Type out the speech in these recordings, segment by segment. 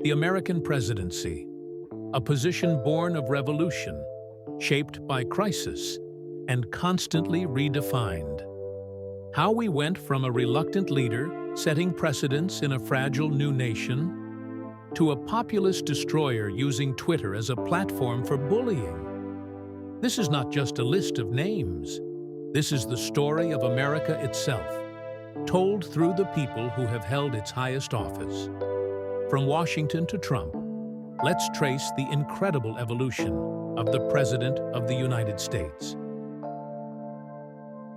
The American presidency, a position born of revolution, shaped by crisis, and constantly redefined. How we went from a reluctant leader setting precedents in a fragile new nation to a populist destroyer using Twitter as a platform for bullying. This is not just a list of names. This is the story of America itself, told through the people who have held its highest office. From Washington to Trump, let's trace the incredible evolution of the President of the United States.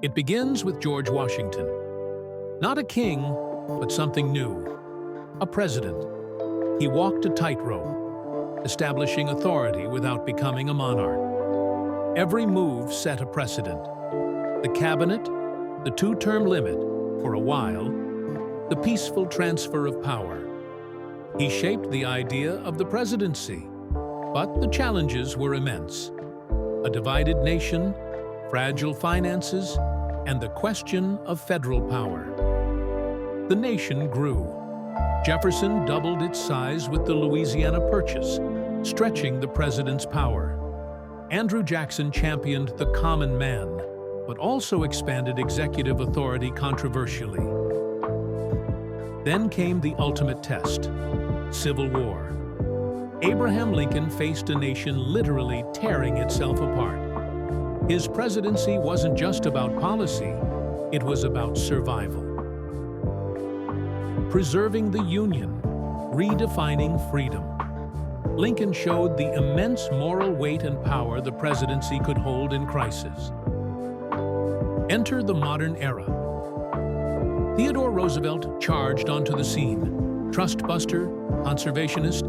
It begins with George Washington. Not a king, but something new. A president. He walked a tightrope, establishing authority without becoming a monarch. Every move set a precedent. The cabinet, the two-term limit, for a while, the peaceful transfer of power. He shaped the idea of the presidency, but the challenges were immense. A divided nation, fragile finances, and the question of federal power. The nation grew. Jefferson doubled its size with the Louisiana Purchase, stretching the president's power. Andrew Jackson championed the common man, but also expanded executive authority controversially. Then came the ultimate test, Civil War. Abraham Lincoln faced a nation literally tearing itself apart. His presidency wasn't just about policy, it was about survival. Preserving the Union, redefining freedom. Lincoln showed the immense moral weight and power the presidency could hold in crisis. Enter the modern era. Theodore Roosevelt charged onto the scene, trustbuster, conservationist,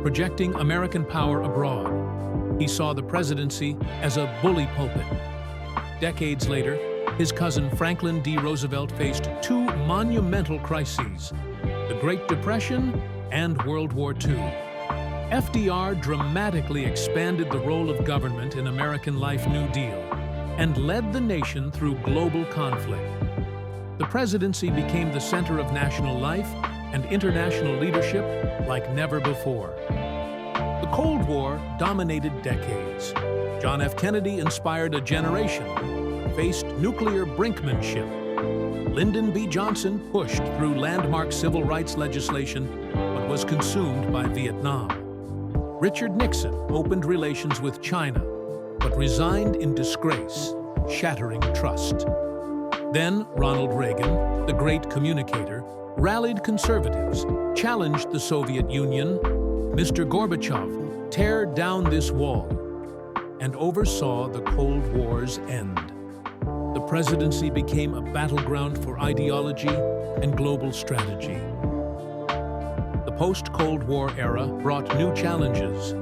projecting American power abroad. He saw the presidency as a bully pulpit. Decades later, his cousin Franklin D. Roosevelt faced two monumental crises, the Great Depression and World War II. FDR dramatically expanded the role of government in American Life New Deal and led the nation through global conflict. The presidency became the center of national life and international leadership like never before. The Cold War dominated decades. John F. Kennedy inspired a generation, faced nuclear brinkmanship. Lyndon B. Johnson pushed through landmark civil rights legislation, but was consumed by Vietnam. Richard Nixon opened relations with China, but resigned in disgrace, shattering trust. Then Ronald Reagan, the great communicator, rallied conservatives, challenged the Soviet Union. Mr. Gorbachev, tear down this wall, and oversaw the Cold War's end. The presidency became a battleground for ideology and global strategy. The post-Cold War era brought new challenges.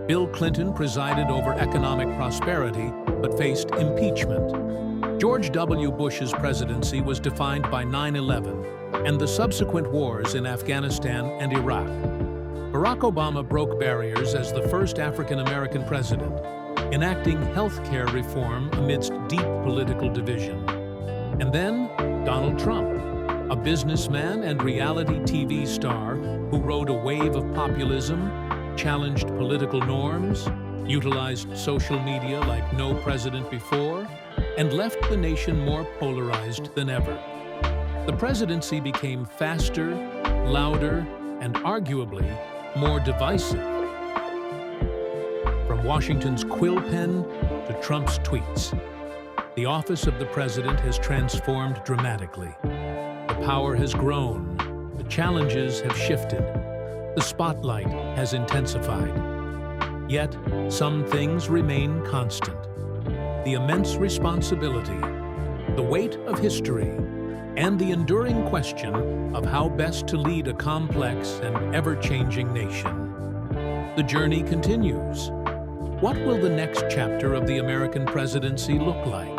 Bill Clinton presided over economic prosperity, but faced impeachment. George W. Bush's presidency was defined by 9/11 and the subsequent wars in Afghanistan and Iraq. Barack Obama broke barriers as the first African-American president, enacting health care reform amidst deep political division. And then Donald Trump, a businessman and reality TV star who rode a wave of populism, challenged political norms, utilized social media like no president before, and left the nation more polarized than ever. The presidency became faster, louder, and arguably more divisive. From Washington's quill pen to Trump's tweets, the office of the president has transformed dramatically. The power has grown, the challenges have shifted, the spotlight has intensified. Yet, some things remain constant. The immense responsibility, the weight of history, and the enduring question of how best to lead a complex and ever-changing nation. The journey continues. What will the next chapter of the American presidency look like?